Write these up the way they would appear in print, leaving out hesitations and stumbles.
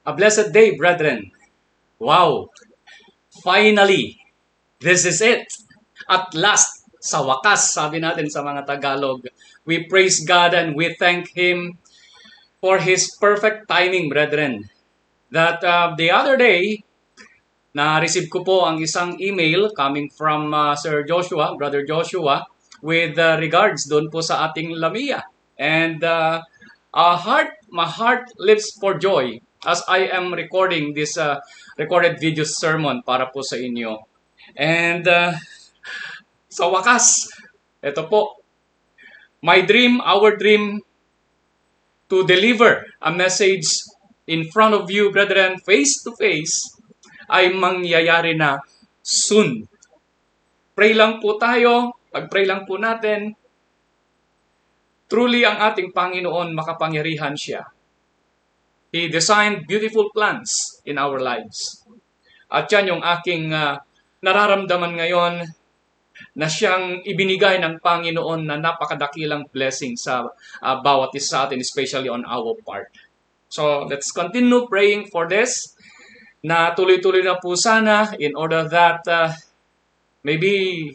A blessed day, brethren. Wow! Finally, this is it. At last, sa wakas, sabi natin sa mga Tagalog, we praise God and we thank Him for His perfect timing, brethren. That the other day, na-receive ko po ang isang email coming from Sir Joshua, Brother Joshua, with regards doon po sa ating Lamia. And my heart lives for joy as I am recording this recorded video sermon para po sa inyo. And sa wakas, ito po, our dream to deliver a message in front of you, brethren, face to face, ay mangyayari na soon. Pray lang po tayo, pag-pray lang po natin, truly ang ating Panginoon makapangyarihan siya. He designed beautiful plans in our lives. At yan yung aking nararamdaman ngayon na siyang ibinigay ng Panginoon na napakadakilang blessing sa bawat isa sa atin, especially on our part. So let's continue praying for this, na tuloy-tuloy na po sana in order that maybe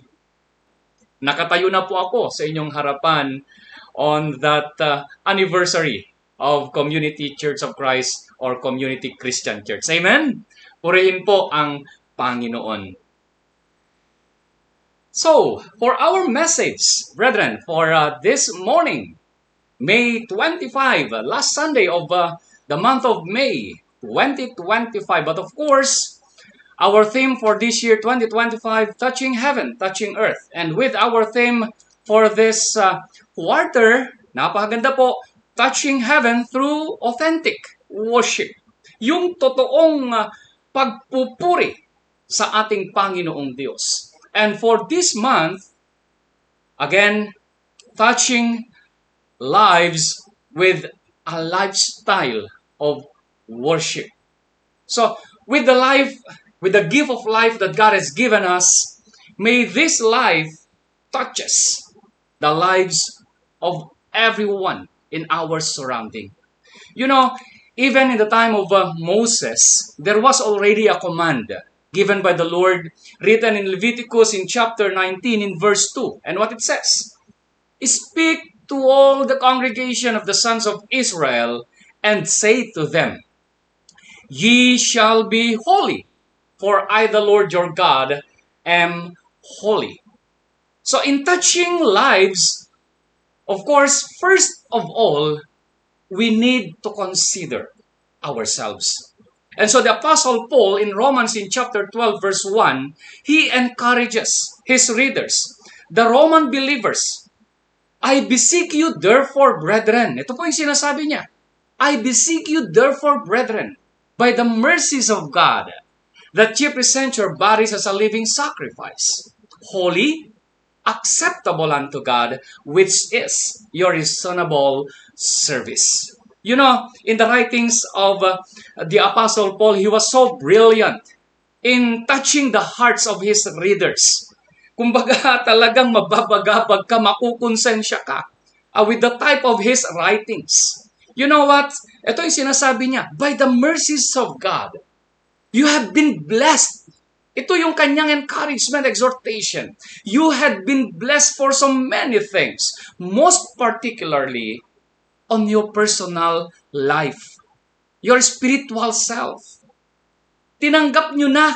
nakatayo na po ako sa inyong harapan on that anniversary of Community Church of Christ or Community Christian Church. Amen? Purihin po ang Panginoon. So, for our message, brethren, for this morning, May 25, last Sunday of the month of May 2025. But of course, our theme for this year, 2025, touching heaven, touching earth. And with our theme for this quarter, napakaganda po, touching heaven through authentic worship. Yung totoong pagpupuri sa ating Panginoong Diyos. And for this month, again, touching lives with a lifestyle of worship. So, with the gift of life that God has given us, may this life touches the lives of everyone in our surrounding. You know, even in the time of Moses, there was already a command given by the Lord, written in Leviticus in chapter 19 in verse 2. And what it says, "Speak to all the congregation of the sons of Israel, and say to them, Ye shall be holy, for I, the Lord your God, am holy." So in touching lives, of course, first of all, we need to consider ourselves. And so the Apostle Paul in Romans in chapter 12 verse 1, he encourages his readers, the Roman believers, "I beseech you therefore, brethren." Ito po yung sinasabi niya. "I beseech you therefore, brethren, by the mercies of God, that ye present your bodies as a living sacrifice, holy, acceptable unto God, which is your reasonable service." You know, in the writings of the Apostle Paul, he was so brilliant in touching the hearts of his readers. Kumbaga, talagang mababagabag ka, makukonsensya ka with the type of his writings. You know what? Ito yung sinasabi niya, by the mercies of God, you have been blessed. Ito yung kanyang encouragement, exhortation. You had been blessed for so many things, most particularly on your personal life, your spiritual self. Tinanggap nyo na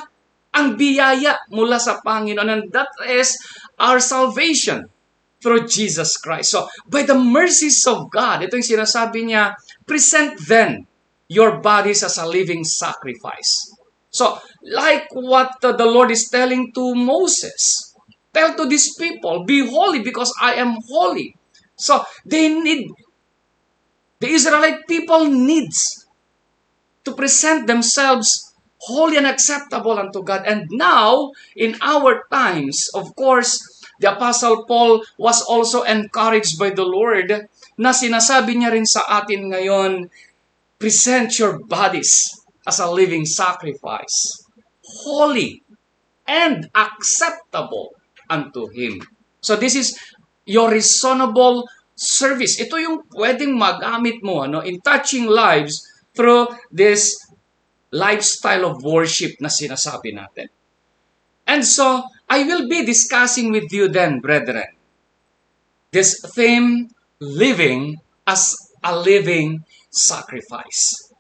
ang biyaya mula sa Panginoon, and that is our salvation through Jesus Christ. So, by the mercies of God, ito yung sinasabi niya, present then your bodies as a living sacrifice. So, like what the Lord is telling to Moses, tell to these people, be holy because I am holy. So, the Israelite people needs to present themselves holy and acceptable unto God. And now, in our times, of course, the Apostle Paul was also encouraged by the Lord na sinasabi niya rin sa atin ngayon, present your bodies as a living sacrifice, holy and acceptable unto Him. So this is your reasonable service. Ito yung pwedeng magamit mo in touching lives through this lifestyle of worship na sinasabi natin. And so, I will be discussing with you then, brethren, this theme, living as a living sacrifice.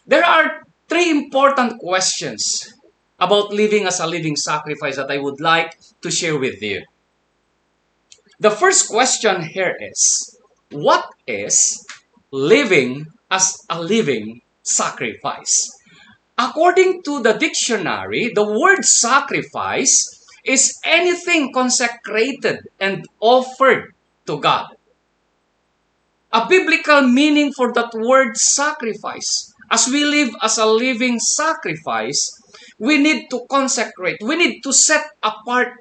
There are three important questions about living as a living sacrifice that I would like to share with you. The first question here is, what is living as a living sacrifice? According to the dictionary, the word sacrifice is anything consecrated and offered to God. A biblical meaning for that word sacrifice. As we live as a living sacrifice, we need to consecrate. We need to set apart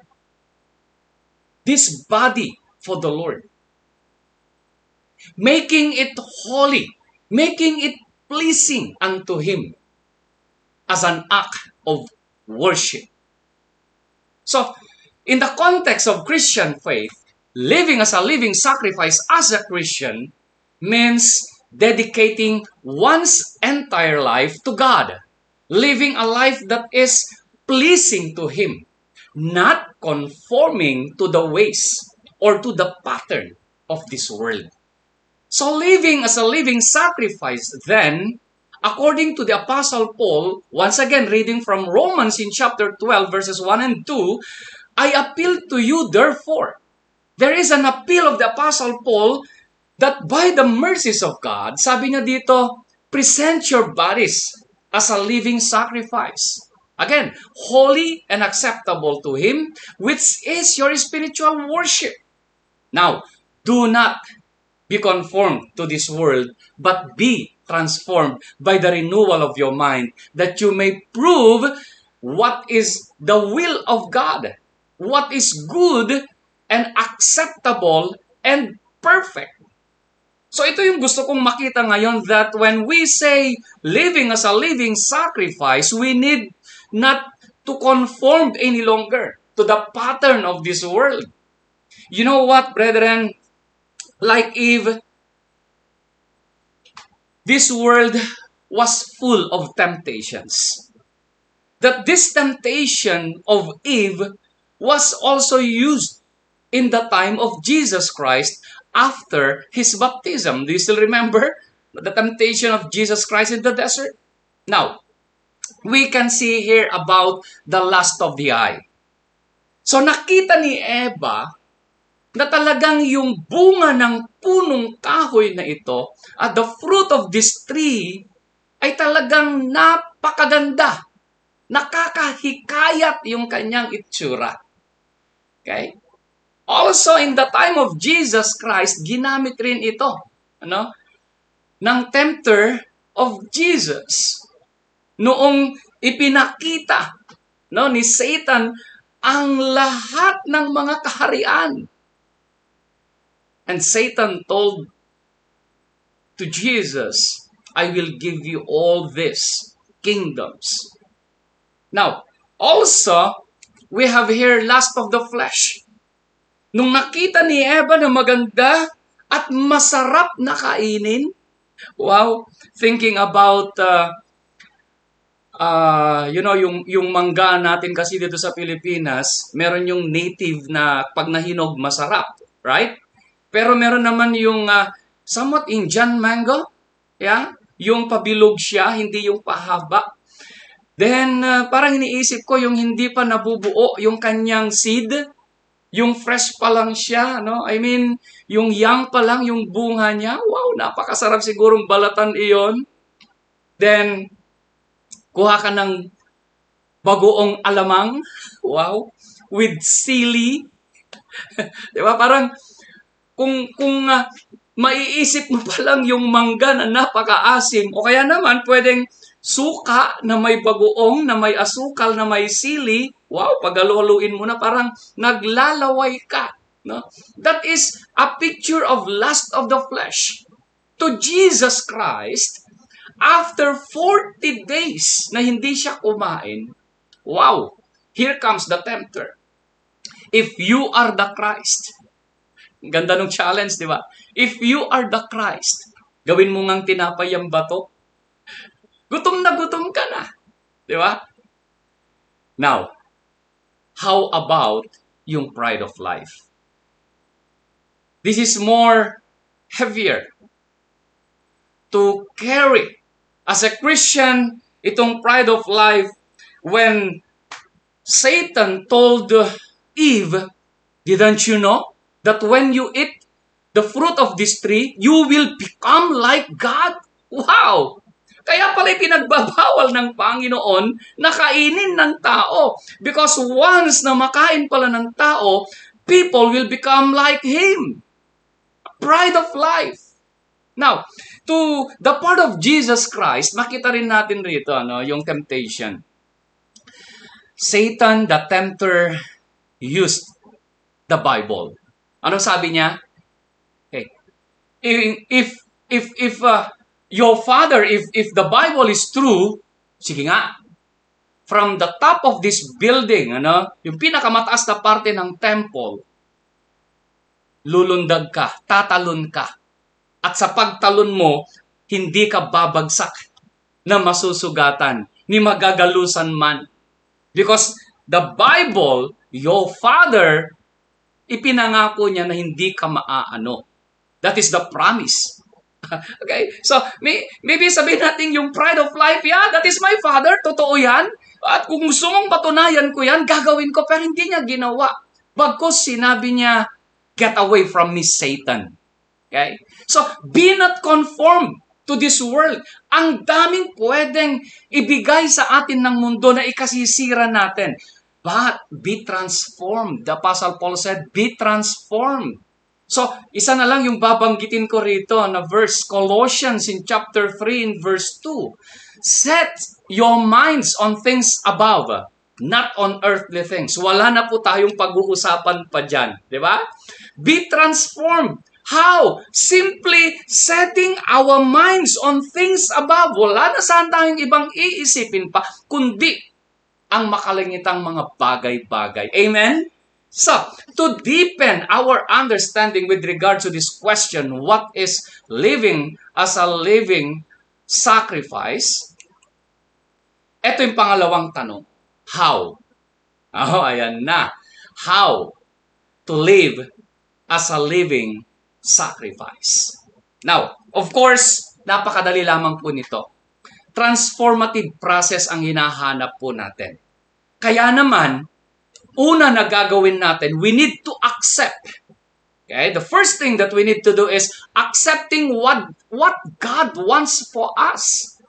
this body for the Lord. Making it holy. Making it pleasing unto Him as an act of worship. So, in the context of Christian faith, living as a living sacrifice as a Christian means dedicating one's entire life to God. Living a life that is pleasing to Him, not conforming to the ways or to the pattern of this world. So living as a living sacrifice then, according to the Apostle Paul, once again reading from Romans in chapter 12 verses 1 and 2, I appeal to you therefore. There is an appeal of the Apostle Paul that by the mercies of God, sabi niya dito, present your bodies as a living sacrifice. Again, holy and acceptable to Him, which is your spiritual worship. Now, do not be conformed to this world, but be transformed by the renewal of your mind, that you may prove what is the will of God, what is good and acceptable and perfect. So ito yung gusto kong makita ngayon, that when we say living as a living sacrifice, we need not to conform any longer to the pattern of this world. You know what, brethren? Like Eve, this world was full of temptations. That this temptation of Eve was also used in the time of Jesus Christ after His baptism. Do you still remember the temptation of Jesus Christ in the desert? Now, we can see here about the lust of the eye. So nakita ni Eva na talagang yung bunga ng punong kahoy na ito at the fruit of this tree ay talagang napakaganda. Nakakahikayat yung kanyang itsura. Okay? Also, in the time of Jesus Christ, ginamit rin ito ng tempter of Jesus. Noong ipinakita ni Satan ang lahat ng mga kaharian. And Satan told to Jesus, I will give you all these kingdoms. Now, also, we have here lust of the flesh. Nung nakita ni Eva na maganda at masarap na kainin, wow, thinking about, yung mangga natin kasi dito sa Pilipinas, meron yung native na pag nahinog masarap, right? Pero meron naman yung somewhat Indian mango, yeah? Yung pabilog siya, hindi yung pahaba. Then, parang iniisip ko yung hindi pa nabubuo yung kanyang seed, yung fresh pa lang siya, no? I mean, yung young pa lang, yung bunga niya, wow, napakasarap sigurong balatan iyon. Then, kuha ka ng bagoong alamang, wow, with sili. Diba? Parang, kung maiisip mo pa lang yung mangga na napakaasim, o kaya naman pwedeng suka na may bagoong, na may asukal, na may sili, wow, paghaluin mo na parang naglalaway ka. No? That is a picture of lust of the flesh. To Jesus Christ, after 40 days na hindi siya kumain, wow, here comes the tempter. If you are the Christ, ganda ng challenge, di ba? If you are the Christ, gawin mo ngang tinapay ang bato. Gutom na gutom ka na. Di ba? Now, how about yung pride of life? This is more heavier to carry. As a Christian, itong pride of life, when Satan told Eve, didn't you know that when you eat the fruit of this tree, you will become like God? Wow! Kaya pala pinagbabawal ng Panginoon na kainin ng tao. Because once na makain pala ng tao, people will become like Him. Pride of life. Now, to the part of Jesus Christ, makita rin natin rito yung temptation. Satan, the tempter, used the Bible. Ano sabi niya? Hey, if your father, if the Bible is true, sige nga, from the top of this building, yung pinakamataas na parte ng temple, lulundag ka, tatalon ka. At sa pagtalon mo, hindi ka babagsak na masusugatan, ni magagalusan man. Because the Bible, your father, ipinangako niya na hindi ka maaano. That is the promise. Okay? So, maybe sabihin natin yung pride of life, yeah, that is my father, totoo yan. At kung gusto mong patunayan ko yan, gagawin ko, pero hindi niya ginawa. Bagkus sinabi niya, get away from me, Satan. Okay? So, be not conformed to this world. Ang daming pwedeng ibigay sa atin ng mundo na ikasisira natin. But be transformed. The Apostle Paul said, be transformed. So, isa na lang yung babanggitin ko rito na verse, Colossians in chapter 3 in verse 2. Set your minds on things above, not on earthly things. Wala na po tayong pag-uusapan pa dyan. Di ba? Be transformed. How? Simply setting our minds on things above. Wala na saan tayong ibang iisipin pa, kundi ang makalangitang mga bagay-bagay. Amen? So, to deepen our understanding with regard to this question, what is living as a living sacrifice? Ito yung pangalawang tanong. How? Oh, ayan na. How to live as a living sacrifice. Now, of course, napakadali lamang po nito. Transformative process ang hinahanap po natin. Kaya naman, una na gagawin natin, we need to accept. Okay? The first thing that we need to do is accepting what God wants for us.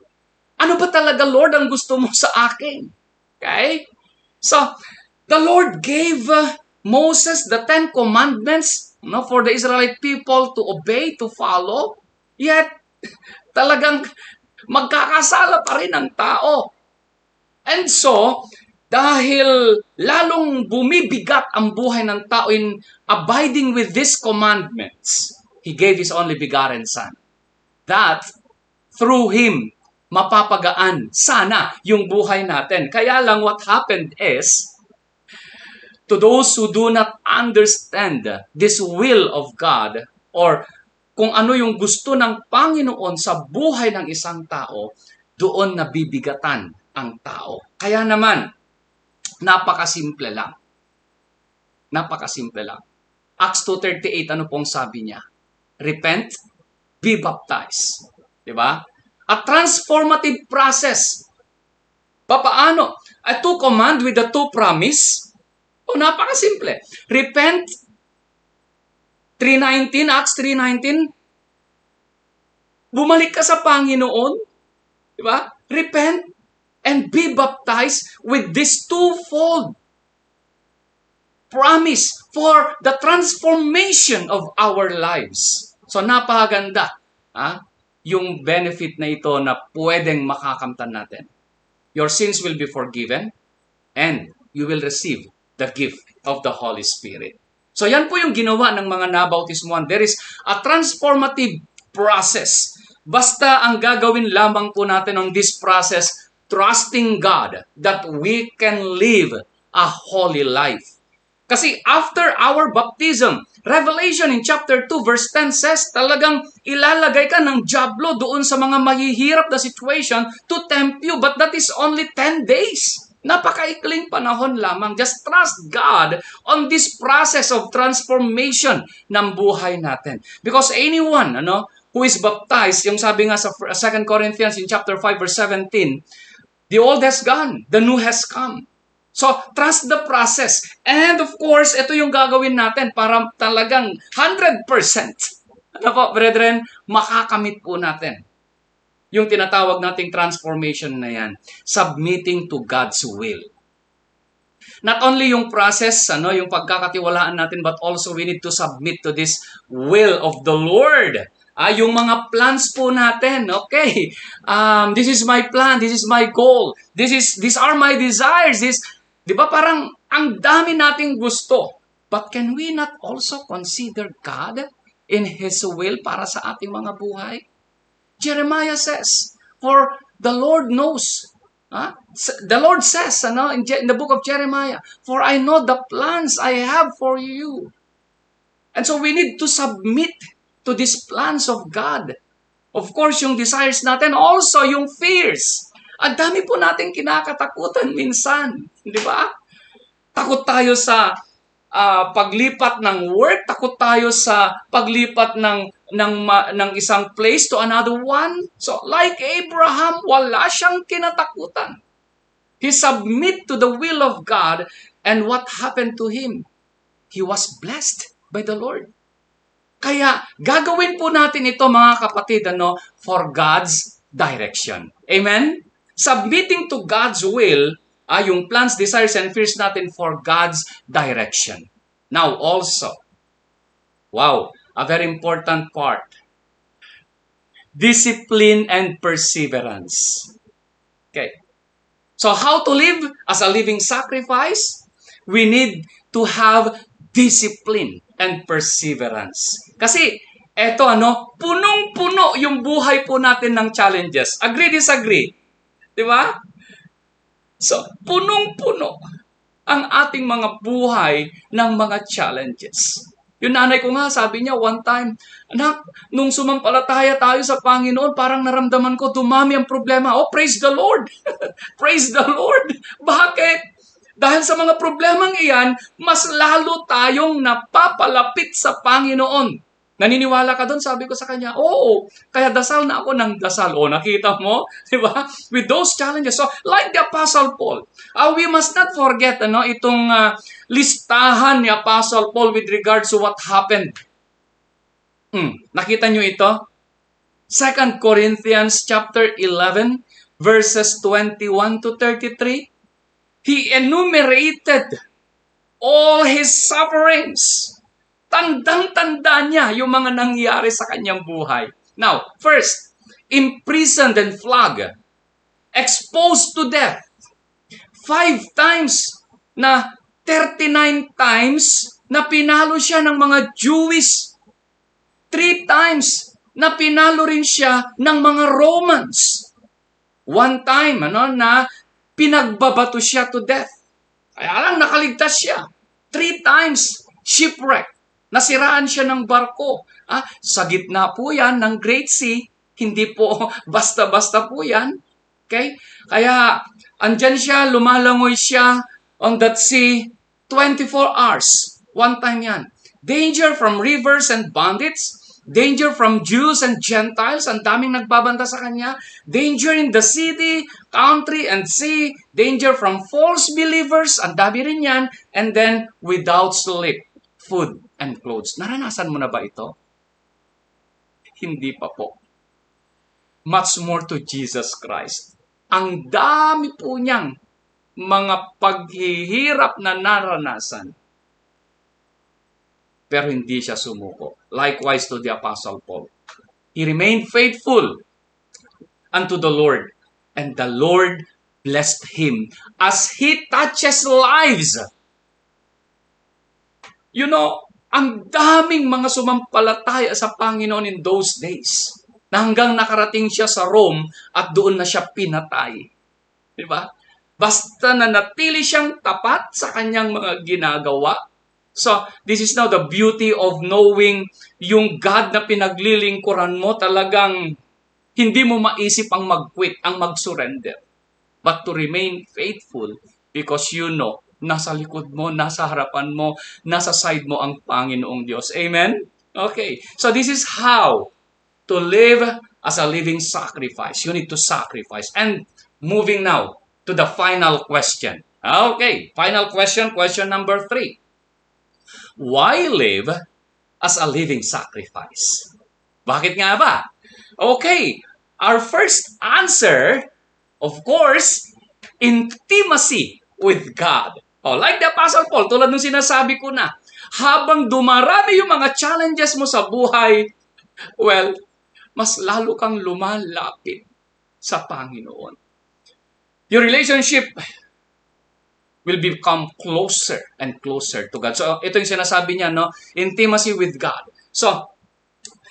Ano ba talaga, Lord, ang gusto mo sa akin? Okay? So, the Lord gave Moses the 10 commandments for the Israelite people to obey, to follow. Yet, talagang magkakasala pa rin ang tao. And so, dahil lalong bumibigat ang buhay ng tao in abiding with these commandments, He gave His only begotten Son. That, through Him, mapapagaan sana yung buhay natin. Kaya lang what happened is, to those who do not understand this will of God, or kung ano yung gusto ng Panginoon sa buhay ng isang tao, doon nabibigatan ang tao. Kaya naman, napakasimple lang. Napakasimple lang. Acts 2:38, ano pong sabi niya? Repent, be baptized. Diba? A transformative process. Papaano? A two command with a two promise. O, napakasimple. Repent, 3:19, Acts 3:19. Bumalik ka sa Panginoon. Diba? Repent and be baptized with this twofold promise for the transformation of our lives. So, napakaganda. Yung benefit na ito na pwedeng makakamtan natin. Your sins will be forgiven and you will receive the gift of the Holy Spirit. So yan po yung ginawa ng mga nabautismuhan. There is a transformative process. Basta ang gagawin lamang po natin on this process, trusting God that we can live a holy life. Kasi after our baptism, Revelation in chapter 2 verse 10 says, talagang ilalagay ka ng dyablo doon sa mga mahihirap na situation to tempt you. But that is only 10 days. Napakaikling panahon lamang. Just trust God on this process of transformation ng buhay natin. Because anyone who is baptized, yung sabi nga sa 2 Corinthians in chapter 5 verse 17, the old has gone, the new has come. So, trust the process. And of course, ito yung gagawin natin para talagang 100%. Ano po, brethren, makakamit po natin yung tinatawag nating transformation na yan. Submitting to God's will. Not only yung process, yung pagkakatiwalaan natin, but also we need to submit to this will of the Lord. Yung mga plans po natin, okay. This is my plan, this is my goal, these are my desires, di ba parang ang dami nating gusto. But can we not also consider God in His will para sa ating mga buhay? Jeremiah says, for the Lord knows. The Lord says in the book of Jeremiah, for I know the plans I have for you. And so we need to submit to these plans of God. Of course, yung desires natin, also yung fears. Ang dami po natin kinakatakutan minsan. Di ba? Takot tayo sa paglipat ng work, takot tayo sa paglipat ng isang place to another one. So, like Abraham, wala siyang kinatakutan. He submit to the will of God, and what happened to him? He was blessed by the Lord. Kaya, gagawin po natin ito, mga kapatid, for God's direction. Amen? Submitting to God's will, yung plans, desires, and fears natin for God's direction. Now, also, wow, a very important part. Discipline and perseverance. Okay. So, how to live as a living sacrifice? We need to have discipline and perseverance. Kasi, eto punong-puno yung buhay po natin ng challenges. Agree, disagree? Di ba? So, punong-puno ang ating mga buhay ng mga challenges. Yung nanay ko nga, sabi niya one time, anak, nung sumampalataya tayo sa Panginoon, parang naramdaman ko, dumami ang problema. Oh, praise the Lord! Praise the Lord! Bakit? Dahil sa mga problemang iyan, mas lalo tayong napapalapit sa Panginoon. Naniniwala ka doon? Sabi ko sa kanya, oo. Kaya dasal na ako ng dasal. O, nakita mo? Diba? With those challenges. So, like the Apostle Paul, we must not forget itong listahan ni Apostle Paul with regards to what happened. Nakita nyo ito? 2 Corinthians chapter 11, verses 21 to 33. He enumerated all his sufferings. Tandang-tanda niya yung mga nangyari sa kanyang buhay. Now, first, imprisoned and flogged, exposed to death, 5 times na 39 times na pinalo siya ng mga Jewish, 3 times na pinalo rin siya ng mga Romans, 1 time na pinagbabato siya to death. Kaya lang nakaligtas siya. 3 times shipwreck. Nasiraan siya ng barko. Sa gitna po yan ng Great Sea. Hindi po basta-basta po yan. Okay? Kaya andyan siya, lumalangoy siya on that sea 24 hours. 1 time yan. Danger from rivers and bandits. Danger from Jews and Gentiles. Ang daming nagbabanta sa kanya. Danger in the city, country, and sea. Danger from false believers. Ang dami rin yan. And then, without sleep, food, and clothes. Naranasan mo na ba ito? Hindi pa po. Much more to Jesus Christ. Ang dami po niyang mga paghihirap na naranasan. Pero hindi siya sumuko. Likewise to the Apostle Paul. He remained faithful unto the Lord. And the Lord blessed him as he touches lives. You know, ang daming mga sumampalataya sa Panginoon in those days na hanggang nakarating siya sa Rome at doon na siya pinatay. Diba? Basta na natili siyang tapat sa kanyang mga ginagawa, So, this is now the beauty of knowing yung God na pinaglilingkuran mo, talagang hindi mo maisip ang mag-quit, ang mag-surrender. But to remain faithful because you know, nasa likod mo, nasa harapan mo, nasa side mo ang Panginoong Diyos. Amen? Okay. So this is how to live as a living sacrifice. You need to sacrifice. And moving now to the final question. Okay. Final question, question number 3. Why live as a living sacrifice? Bakit nga ba? Okay. Our first answer, of course, intimacy with God. Oh, like the Apostle Paul, tulad ng sinasabi ko na, habang dumarami yung mga challenges mo sa buhay, well, mas lalo kang lumalapit sa Panginoon. Your relationship will become closer and closer to God. So, ito yung sinasabi niya, no? Intimacy with God. So,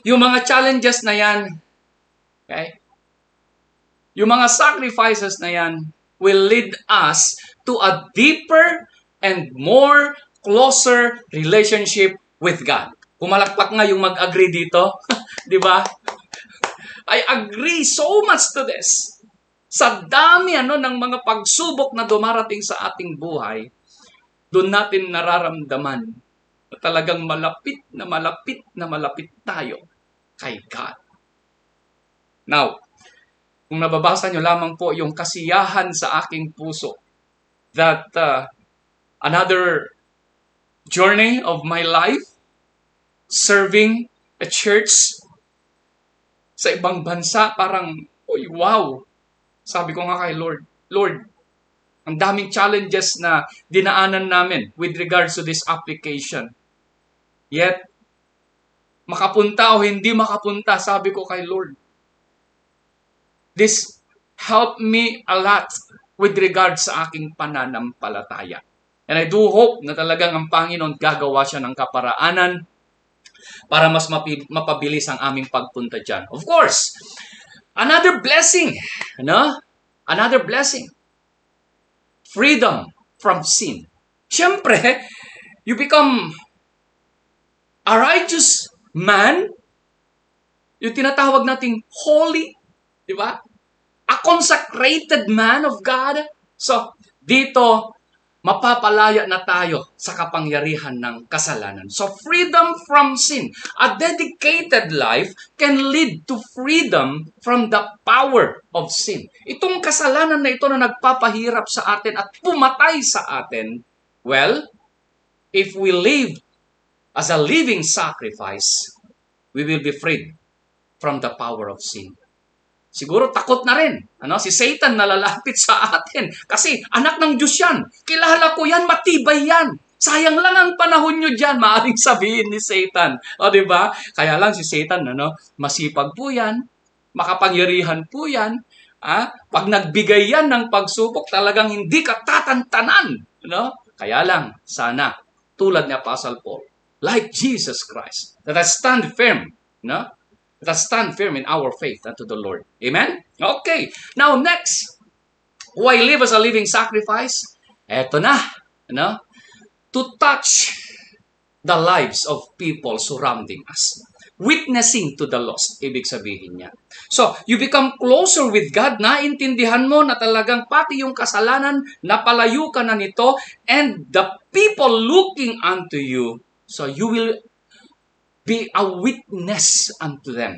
yung mga challenges na yan, okay? Yung mga sacrifices na yan will lead us to a deeper and more closer relationship with God. Pumalakpak nga yung mag-agree dito. Di ba? I agree so much to this. Sa dami ng mga pagsubok na dumarating sa ating buhay, doon natin nararamdaman na talagang malapit na malapit na malapit tayo kay God. Now, kung nababasa nyo lamang po yung kasiyahan sa aking puso that another journey of my life, serving a church sa ibang bansa, parang, oy, wow! Sabi ko nga kay Lord, ang daming challenges na dinaanan namin with regards to this application. Yet, makapunta o hindi makapunta, sabi ko kay Lord, this helped me a lot with regards sa aking pananampalataya. And I do hope na talagang ang Panginoon gagawa siya ng kaparaanan para mas mapabilis ang aming pagpunta dyan. Of course, another blessing, Another blessing. Freedom from sin. Siyempre, you become a righteous man. Yung tinatawag nating holy, di ba? A consecrated man of God. So, dito, mapapalaya na tayo sa kapangyarihan ng kasalanan. So, freedom from sin. A dedicated life can lead to freedom from the power of sin. Itong kasalanan na ito na nagpapahirap sa atin at pumatay sa atin, well, if we live as a living sacrifice, we will be freed from the power of sin. Siguro takot na rin. Si Satan nalalapit sa atin. Kasi anak ng Diyos yan. Kilala ko yan, matibay yan. Sayang lang ang panahon nyo dyan, maaaring sabihin ni Satan. O, diba? Kaya lang si Satan, masipag po yan. Makapangyarihan po yan. Pag nagbigay yan ng pagsubok, talagang hindi ka tatantanan. Kaya lang, sana, tulad ni Apostle Paul, like Jesus Christ, that I stand firm, Let us stand firm in our faith unto the Lord. Amen? Okay. Now, next. Why live as a living sacrifice? Eto na. To touch the lives of people surrounding us. Witnessing to the lost. Ibig sabihin niya. So, you become closer with God. Naintindihan mo na talagang pati yung kasalanan, napalayo ka na nito, and the people looking unto you, so you will be a witness unto them.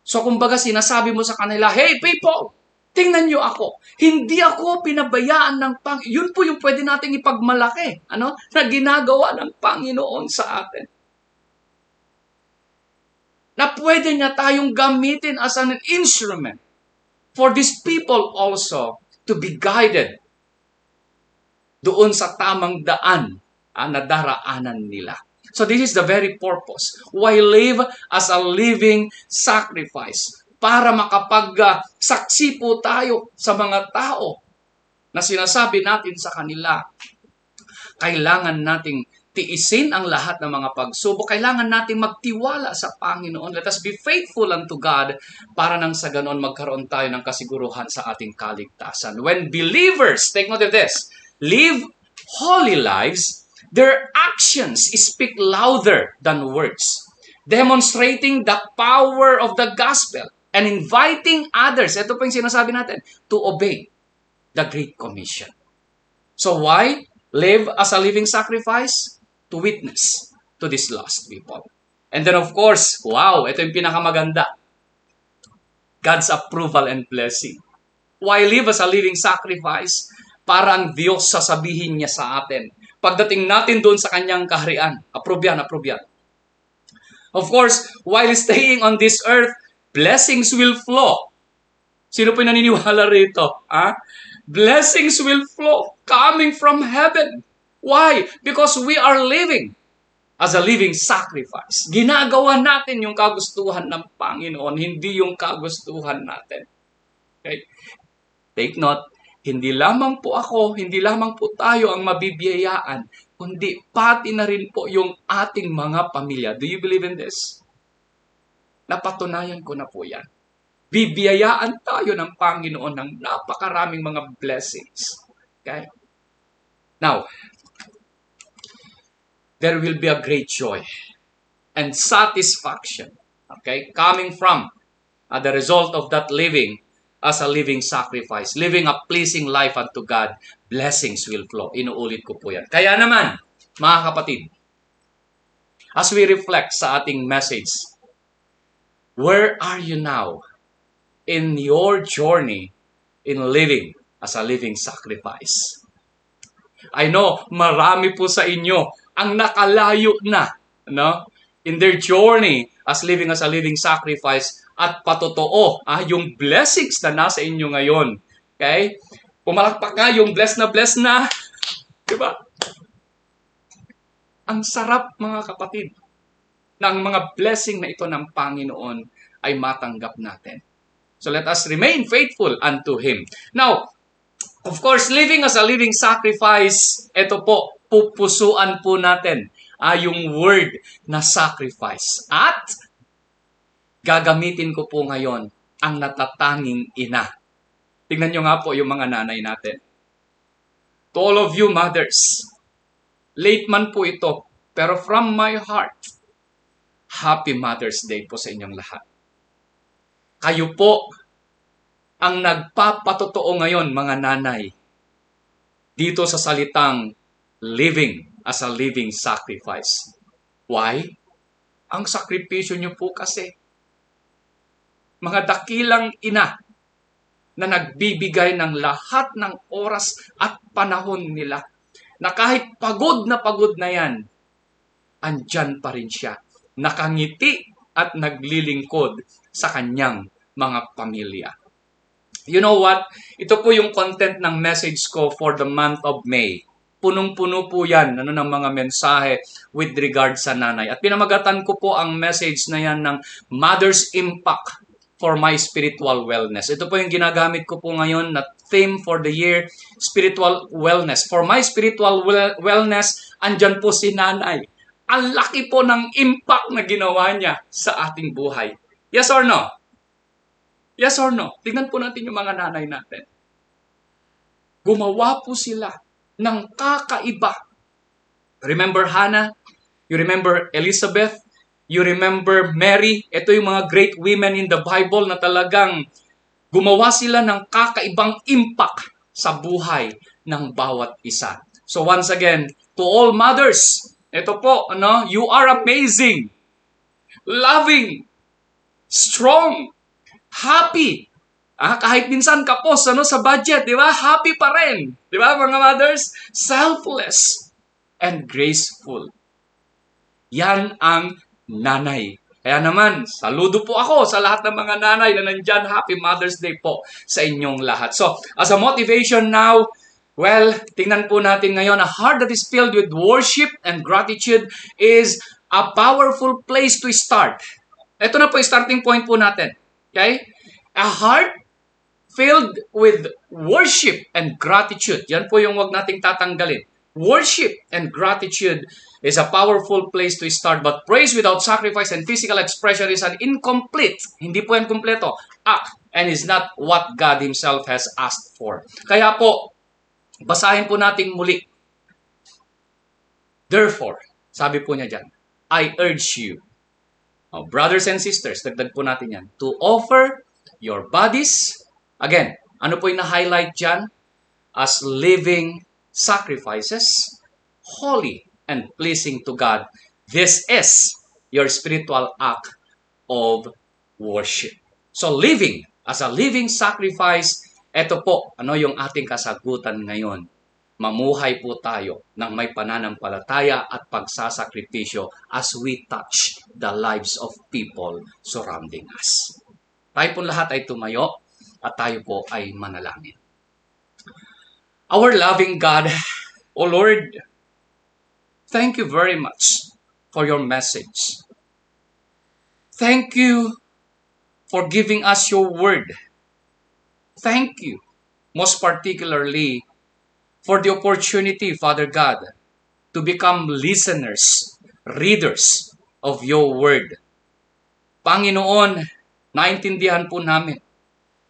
So, kumbaga sinasabi mo sa kanila, hey people, tingnan nyo ako. Hindi ako pinabayaan ng Panginoon. Yun po yung pwede nating ipagmalaki, na ginagawa ng Panginoon sa atin. Na pwede niya tayong gamitin as an instrument for these people also to be guided doon sa tamang daan na daraanan nila. So this is the very purpose. Why live as a living sacrifice? Para makapagsaksi po tayo sa mga tao na sinasabi natin sa kanila, kailangan nating tiisin ang lahat ng mga pagsubok. Kailangan nating magtiwala sa Panginoon. Let us be faithful unto God para nang sa ganon magkaroon tayo ng kasiguruhan sa ating kaligtasan. When believers, take note of this, live holy lives, Their actions speak louder than words, demonstrating the power of the gospel and inviting others, ito po yung sinasabi natin, to obey the Great Commission. So why live as a living sacrifice? To witness to these lost people. And then of course, wow, ito yung pinakamaganda. God's approval and blessing. Why live as a living sacrifice? Para ang Diyos sasabihin niya sa atin. Pagdating natin doon sa kanyang kaharian, approve yan, approve yan. Of course, while staying on this earth, blessings will flow. Sino po naniniwala rito? Blessings will flow coming from heaven. Why? Because we are living as a living sacrifice. Ginagawa natin yung kagustuhan ng Panginoon, hindi yung kagustuhan natin. Okay? Take note, hindi lamang po ako, hindi lamang po tayo ang mabibiyayaan, kundi pati na rin po yung ating mga pamilya. Do you believe in this? Napatunayan ko na po yan. Bibiyayaan tayo ng Panginoon ng napakaraming mga blessings. Okay? Now, there will be a great joy and satisfaction, okay, coming from the result of that living as a living sacrifice, living a pleasing life unto God. Blessings will flow. Inuulit ko po yan. Kaya naman, mga kapatid, as we reflect sa ating message, where are you now in your journey in living as a living sacrifice? I know, marami po sa inyo ang nakalayo na, no? In their journey as living a living sacrifice, at patotoo, yung blessings na nasa inyo ngayon. Okay? Pumalakpak nga yung bless na. Diba? Ang sarap, mga kapatid, ng mga blessing na ito ng Panginoon ay matanggap natin. So let us remain faithful unto Him. Now, of course, living as a living sacrifice, ito po, pupusuan po natin yung word na sacrifice. At gagamitin ko po ngayon ang natatanging ina. Tingnan nyo nga po yung mga nanay natin. To all of you mothers, late man po ito, pero from my heart, Happy Mother's Day po sa inyong lahat. Kayo po ang nagpapatotoo ngayon, mga nanay, dito sa salitang living as a living sacrifice. Why? Ang sakripisyo nyo po kasi, mga dakilang ina na nagbibigay ng lahat ng oras at panahon nila, na kahit pagod na yan, andyan pa rin siya, nakangiti at naglilingkod sa kanyang mga pamilya. You know what? Ito po yung content ng message ko for the month of May. Punong-puno po yan ng mga mensahe with regard sa nanay. At pinamagatan ko po ang message na yan ng Mother's Impact for my spiritual wellness. Ito po yung ginagamit ko po ngayon na theme for the year, spiritual wellness. For my spiritual wellness, andyan po si nanay. Ang laki po ng impact na ginawa niya sa ating buhay. Yes or no? Yes or no? Tingnan po natin yung mga nanay natin. Gumawa po sila ng kakaiba. Remember Hannah? You remember Elizabeth? You remember Mary? Ito yung mga great women in the Bible na talagang gumawa sila ng kakaibang impact sa buhay ng bawat isa. So once again, to all mothers, ito po, you are amazing, loving, strong, happy. Kahit minsan kapos sa budget, di ba? Happy pa rin. Di ba, mga mothers? Selfless and graceful. Yan ang nanay. Kaya naman, saludo po ako sa lahat ng mga nanay na nandyan. Happy Mother's Day po sa inyong lahat. So, as a motivation now, well, tingnan po natin ngayon, a heart that is filled with worship and gratitude is a powerful place to start. Ito na po yung starting point po natin. Okay? A heart filled with worship and gratitude. Yan po yung wag nating tatanggalin. Worship and gratitude is a powerful place to start, but praise without sacrifice and physical expression is an incomplete, hindi po yan kumpleto, act, and is not what God Himself has asked for. Kaya po, basahin po natin muli Therefore, sabi po niya dyan, I urge you, brothers and sisters, dagdag po natin yan, to offer your bodies, again, ano po yung na-highlight dyan? As living sacrifices, holy and pleasing to God. This is your spiritual act of worship. So living as a living sacrifice, ito po, ano yung ating kasagutan ngayon? Mamuhay po tayo ng may pananampalataya at pagsasakripisyo as we touch the lives of people surrounding us. Tayo po lahat ay tumayo at tayo po ay manalangin. Our loving God, O Lord, thank you very much for your message. Thank you for giving us your word. Thank you, most particularly, for the opportunity, Father God, to become listeners, readers of your word. Panginoon, naintindihan po namin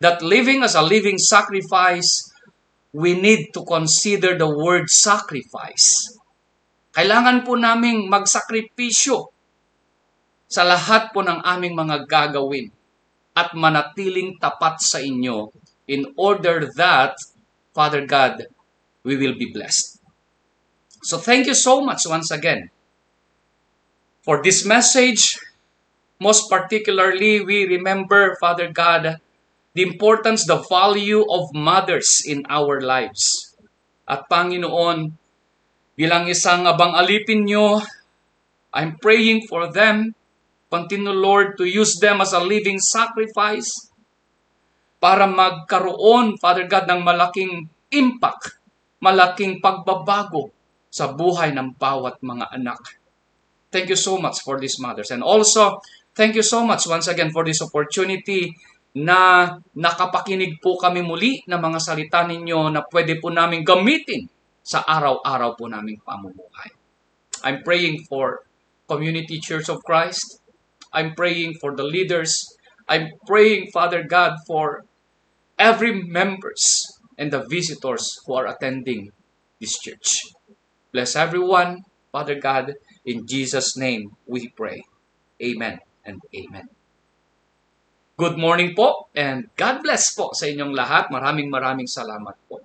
that living as a living sacrifice, we need to consider the word sacrifice. Kailangan po naming magsakripisyo sa lahat po ng aming mga gagawin at manatiling tapat sa inyo in order that, Father God, we will be blessed. So thank you so much once again for this message. Most particularly, we remember, Father God, the importance, the value of mothers in our lives. At Panginoon, bilang isang abang alipin nyo, I'm praying for them. Continue, Lord, to use them as a living sacrifice para magkaroon, Father God, ng malaking impact, malaking pagbabago sa buhay ng bawat mga anak. Thank you so much for these mothers. And also, thank you so much once again for this opportunity na nakapakinig po kami muli ng mga salita ninyo na pwede po namin gamitin sa araw-araw po naming pamumuhay. I'm praying for Community Church of Christ. I'm praying for the leaders. I'm praying, Father God, for every members and the visitors who are attending this church. Bless everyone, Father God. In Jesus' name we pray. Amen and amen. Good morning po and God bless po sa inyong lahat. Maraming salamat po.